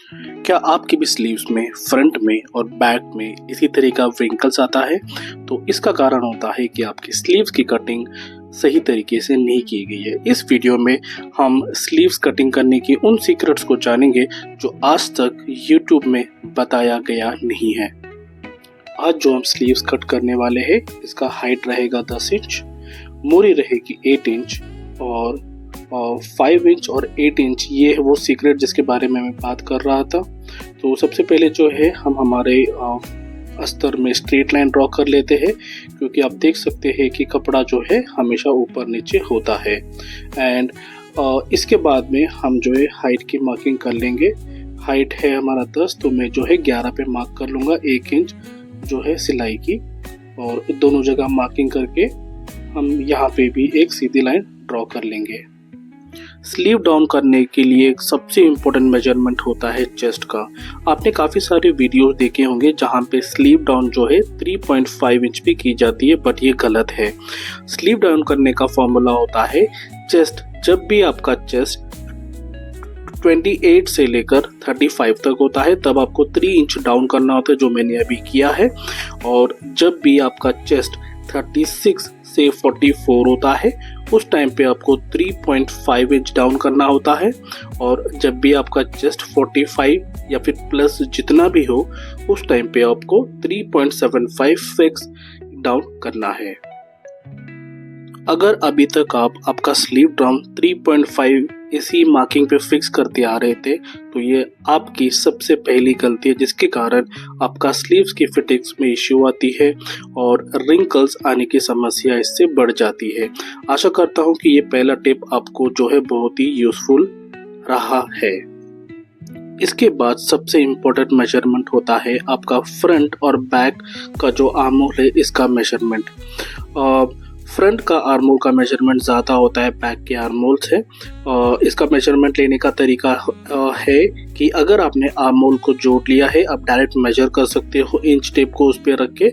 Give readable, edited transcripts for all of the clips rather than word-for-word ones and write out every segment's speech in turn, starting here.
क्या आपकी भी स्लीव्स में फ्रंट में और बैक में इसी तरह का व्रिंकल्स आता है? तो इसका कारण होता है कि आपकी स्लीव्स की कटिंग सही तरीके से नहीं की गई है। इस वीडियो में हम स्लीव्स कटिंग करने की उन सीक्रेट्स को जानेंगे जो आज तक YouTube में बताया गया नहीं है। आज जो हम स्लीव्स कट करने वाले हैं इसका हाइट रहेगा 10 इंच, मोरी रहेगी 8 इंच और 5 इंच और 8 इंच। ये है वो सीक्रेट जिसके बारे में मैं बात कर रहा था। तो सबसे पहले जो है हम हमारे अस्तर में स्ट्रेट लाइन ड्रॉ कर लेते हैं, क्योंकि आप देख सकते हैं कि कपड़ा जो है हमेशा ऊपर नीचे होता है। एंड इसके बाद में हम जो है हाइट की मार्किंग कर लेंगे। हाइट है हमारा 10, तो मैं जो है 11 पे मार्क कर लूँगा 1 इंच जो है सिलाई की, और दोनों जगह मार्किंग करके हम यहाँ पे भी एक सीधी लाइन ड्रॉ कर लेंगे। स्लीव डाउन करने के लिए एक सबसे इम्पोर्टेंट मेजरमेंट होता है चेस्ट का। आपने काफ़ी सारे वीडियोस देखे होंगे जहाँ पे स्लीव डाउन जो है 3.5 इंच पे की जाती है, बट ये गलत है। स्लीव डाउन करने का फॉर्मूला होता है चेस्ट। जब भी आपका चेस्ट 28 से लेकर 35 तक होता है तब आपको 3 इंच डाउन करना होता है, जो मैंने अभी किया है। और जब भी आपका चेस्ट 36 से 44 होता है उस टाइम पे आपको 3.5 इंच डाउन करना होता है। और जब भी आपका चेस्ट 45 या फिर प्लस जितना भी हो उस टाइम पे आपको 3.75 फिक्स डाउन करना है। अगर अभी तक आपका स्लीव डाउन 3.5 इसी मार्किंग पे फिक्स करते आ रहे थे तो ये आपकी सबसे पहली गलती है, जिसके कारण आपका स्लीव्स की फिटिंग्स में इश्यू आती है और रिंकल्स आने की समस्या इससे बढ़ जाती है। आशा करता हूँ कि ये पहला टिप आपको जो है बहुत ही यूजफुल रहा है। इसके बाद सबसे इम्पोर्टेंट मेजरमेंट होता है आपका फ्रंट और बैक का जो आर्म होल है इसका मेजरमेंट। फ्रंट का आर्म होल का मेजरमेंट ज़्यादा होता है बैक के आर्म होल से। इसका मेजरमेंट लेने का तरीका है कि अगर आपने आर्म होल को जोड़ लिया है आप डायरेक्ट मेजर कर सकते हो इंच टेप को उस पर रख के।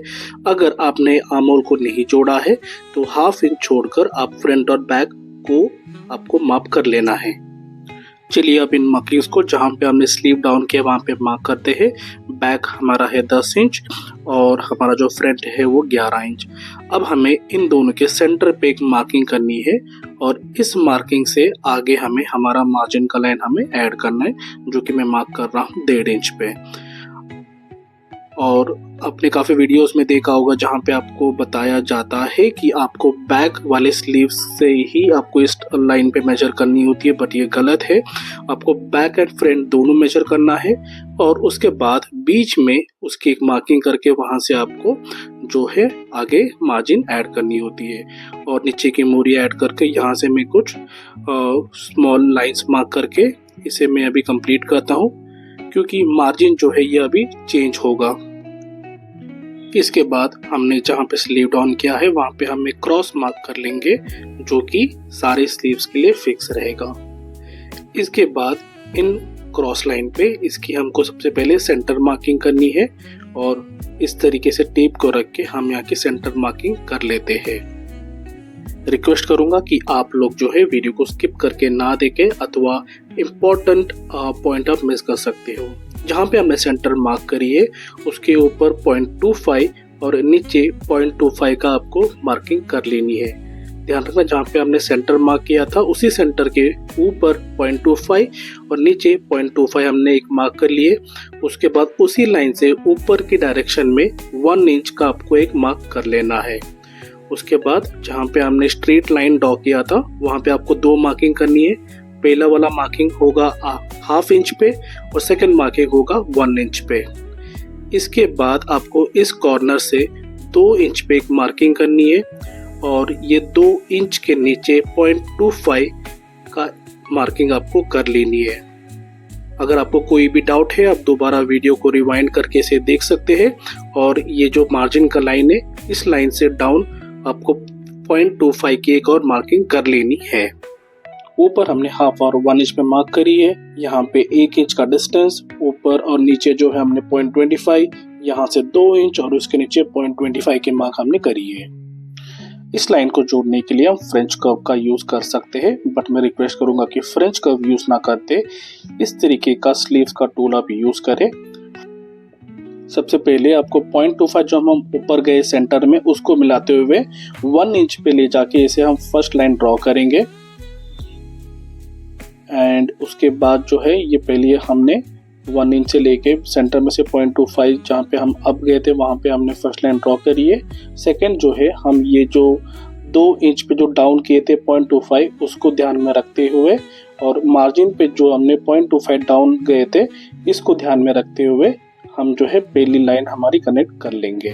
अगर आपने आर्म होल को नहीं जोड़ा है तो हाफ इंच छोड़कर आप फ्रंट और बैक को आपको माप कर लेना है। चलिए अब इन मार्किंग्स को जहाँ पे हमने स्लीव डाउन किया वहाँ पे मार्क करते हैं। बैक हमारा है 10 इंच और हमारा जो फ्रंट है वो 11 इंच। अब हमें इन दोनों के सेंटर पे एक मार्किंग करनी है और इस मार्किंग से आगे हमें हमारा मार्जिन का लाइन हमें ऐड करना है, जो कि मैं मार्क कर रहा हूँ 1.5 इंच पे। और आपने काफ़ी वीडियोस में देखा होगा जहाँ पे आपको बताया जाता है कि आपको बैक वाले स्लीव्स से ही आपको इस लाइन पे मेजर करनी होती है, बट ये गलत है। आपको बैक एंड फ्रंट दोनों मेजर करना है और उसके बाद बीच में उसकी एक मार्किंग करके वहाँ से आपको जो है आगे मार्जिन ऐड करनी होती है। और नीचे की मोरी ऐड करके यहाँ से मैं कुछ स्मॉल लाइन्स मार्क करके इसे मैं अभी कंप्लीट करता हूँ, क्योंकि मार्जिन जो है ये अभी चेंज होगा। इसके बाद हमने जहाँ पे स्लीव डाउन किया है वहाँ पे हम एक क्रॉस मार्क कर लेंगे, जो कि सारे स्लीव्स के लिए फिक्स रहेगा। इसके बाद इन क्रॉस लाइन पे इसकी हमको सबसे पहले सेंटर मार्किंग करनी है और इस तरीके से टेप को रख के हम यहाँ की सेंटर मार्किंग कर लेते हैं। रिक्वेस्ट करूंगा कि आप लोग जो है वीडियो को स्किप करके ना देखें अथवा इम्पोर्टेंट पॉइंट आप मिस कर सकते हो। जहाँ पे हमने सेंटर मार्क करी है उसके ऊपर 0.25 और नीचे 0.25 का आपको मार्किंग कर लेनी है। ध्यान रखना जहाँ पे हमने सेंटर मार्क किया था उसी सेंटर के ऊपर 0.25 और नीचे 0.25 हमने एक मार्क कर लिए। उसके बाद उसी लाइन से ऊपर की डायरेक्शन में 1 इंच का आपको एक मार्क कर लेना है। उसके बाद जहाँ पे हमने स्ट्रेट लाइन ड्रॉ किया था वहाँ पे आपको 2 मार्किंग करनी है। पहला वाला मार्किंग होगा हाफ इंच पे और सेकंड मार्किंग होगा 1 इंच पे। इसके बाद आपको इस कॉर्नर से 2 इंच पे एक मार्किंग करनी है और ये 2 इंच के नीचे 0.25 का मार्किंग आपको कर लेनी है। अगर आपको कोई भी डाउट है आप दोबारा वीडियो को रिवाइंड करके इसे देख सकते हैं। और ये जो मार्जिन का लाइन है इस लाइन से डाउन आपको 0.25 की एक और मार्किंग कर लेनी है। ऊपर हमने हाफ और 1 इंच पे मार्क करी है। यहाँ पे 1 इंच का डिस्टेंस ऊपर और नीचे जो है हमने 0.25, यहाँ से 2 इंच और उसके नीचे 0.25 की मार्क हमने करी है। इस लाइन को जोड़ने के लिए हम फ्रेंच कर्व का यूज़ कर सकते हैं, बट मैं रिक्वेस्ट करूंगा कि फ्रेंच कर्व यूज़ ना करते इस तरीके का स्लीव्स का टूल आप यूज़ करें। सबसे पहले आपको 0.25 जो हम ऊपर गए सेंटर में उसको मिलाते हुए 1 इंच पे ले जाके इसे हम फर्स्ट लाइन ड्रॉ करेंगे। एंड उसके बाद जो है ये पहले हमने 1 इंच से लेके सेंटर में से 0.25 जहाँ पे हम अप गए थे वहाँ पे हमने फर्स्ट लाइन ड्रॉ करी है। सेकेंड जो है हम ये जो 2 इंच पे जो डाउन किए थे 0.25 उसको ध्यान में रखते हुए और मार्जिन पे जो हमने 0.25 डाउन गए थे इसको ध्यान में रखते हुए हम जो है पहली लाइन हमारी कनेक्ट कर लेंगे।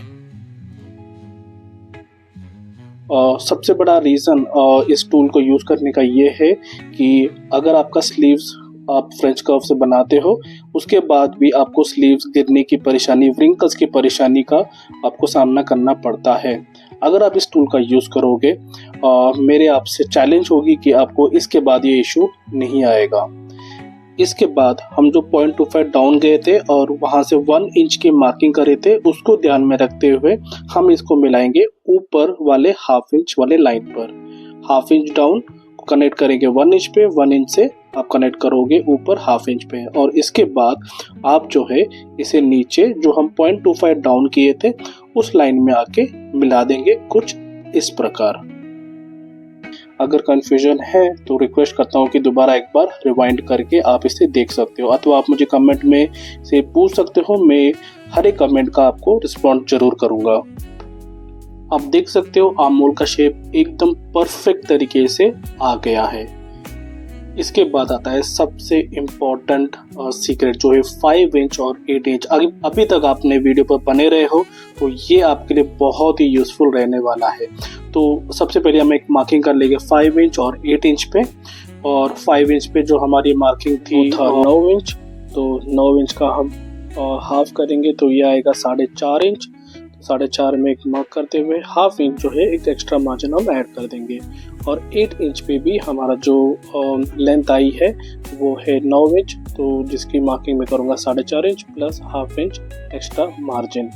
सबसे बड़ा रीज़न इस टूल को यूज़ करने का ये है कि अगर आपका स्लीव्स आप फ्रेंच कर्व से बनाते हो उसके बाद भी आपको स्लीव्स गिरने की परेशानी, व्रिंकल्स की परेशानी का आपको सामना करना पड़ता है। अगर आप इस टूल का यूज़ करोगे मेरे आपसे चैलेंज होगी कि आपको इसके बाद ये इशू नहीं आएगा। इसके बाद हम जो 0.25 डाउन गए थे और वहाँ से 1 इंच की मार्किंग करे थे उसको ध्यान में रखते हुए हम इसको मिलाएंगे ऊपर वाले हाफ इंच वाले लाइन पर। हाफ इंच डाउन कनेक्ट करेंगे 1 इंच पे, 1 इंच से आप कनेक्ट करोगे ऊपर हाफ इंच पे और इसके बाद आप जो है इसे नीचे जो हम 0.25 डाउन किए थे उस लाइन में आके मिला देंगे कुछ इस प्रकार। अगर कंफ्यूजन है तो रिक्वेस्ट करता हूँ कि दोबारा एक बार रिवाइंड करके आप इसे देख सकते हो अथवा आप मुझे कमेंट में से पूछ सकते हो, मैं हर एक कमेंट का आपको रिस्पॉन्ड जरूर करूँगा। आप देख सकते हो आर्म का शेप एकदम परफेक्ट तरीके से आ गया है। इसके बाद आता है सबसे इम्पोर्टेंट सीक्रेट जो है 5 इंच और 8 इंच। अभी तक आपने वीडियो पर बने रहे हो तो ये आपके लिए बहुत ही यूज़फुल रहने वाला है। तो सबसे पहले हम एक मार्किंग कर लेंगे 5 इंच और 8 इंच पे, और 5 इंच पे जो हमारी मार्किंग थी 9 इंच, तो 9 इंच का हम हाफ करेंगे तो ये आएगा 4.5 इंच। 4.5 में एक मार्क करते हुए हाफ इंच जो है एक एक्स्ट्रा मार्जिन हम ऐड कर देंगे और 8 इंच पे भी हमारा जो लेंथ आई है वो है 9 इंच, तो जिसकी मार्किंग मैं करूँगा 4.5 inch plus half inch extra margin.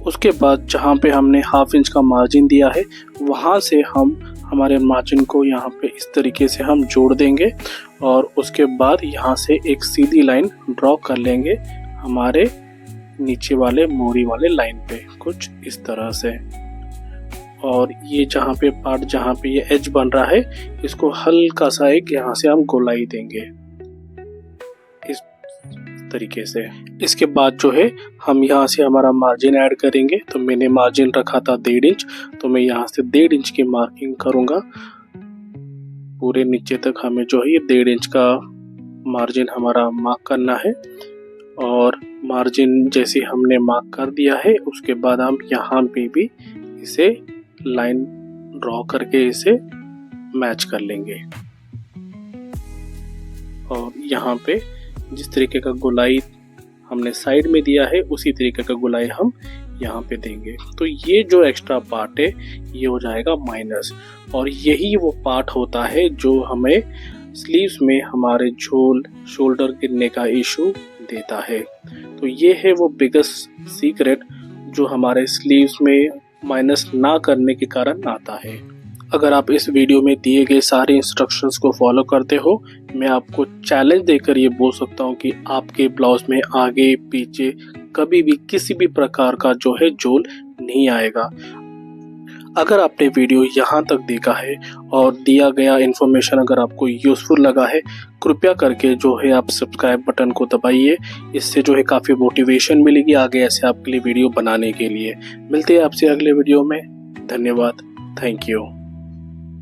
उसके बाद जहाँ पे हमने हाफ इंच का मार्जिन दिया है वहाँ से हम हमारे मार्जिन को यहाँ पे इस तरीके से हम जोड़ देंगे और उसके बाद यहाँ से एक सीधी लाइन ड्रॉ कर लेंगे हमारे नीचे वाले मोरी वाले लाइन पे कुछ इस तरह से। और ये जहाँ पे पार्ट जहाँ पे ये एज बन रहा है इसको हल्का सा एक यहाँ से हम गोलाई देंगे इस तरीके से। इसके बाद जो है हम यहाँ से हमारा मार्जिन ऐड करेंगे। तो मैंने मार्जिन रखा था 1.5 इंच, तो मैं यहाँ से 1.5 इंच की मार्किंग करूँगा। पूरे नीचे तक हमें जो है ये 1.5 इंच का मार्जिन हमारा मार्क करना है और मार्जिन जैसे हमने मार्क कर दिया है उसके बाद हम यहाँ पे भी इसे लाइन ड्रॉ करके इसे मैच कर लेंगे और यहाँ पे जिस तरीके का गोलाई हमने साइड में दिया है उसी तरीके का गोलाई हम यहाँ पे देंगे। तो ये जो एक्स्ट्रा पार्ट है ये हो जाएगा माइनस, और यही वो पार्ट होता है जो हमें स्लीव्स में हमारे झोल शोल्डर गिरने का इशू देता है। तो ये है वो बिगेस्ट सीक्रेट जो हमारे स्लीव्स में माइनस ना करने के कारण आता है। अगर आप इस वीडियो में दिए गए सारे इंस्ट्रक्शंस को फॉलो करते हो, मैं आपको चैलेंज देकर ये बोल सकता हूँ कि आपके ब्लाउज में आगे पीछे कभी भी किसी भी प्रकार का जो है झोल नहीं आएगा। अगर आपने वीडियो यहाँ तक देखा है और दिया गया इन्फॉर्मेशन अगर आपको यूज़फुल लगा है, कृपया करके जो है आप सब्सक्राइब बटन को दबाइए। इससे जो है काफ़ी मोटिवेशन मिलेगी आगे ऐसे आपके लिए वीडियो बनाने के लिए। मिलते हैं आपसे अगले वीडियो में। धन्यवाद। Thank you.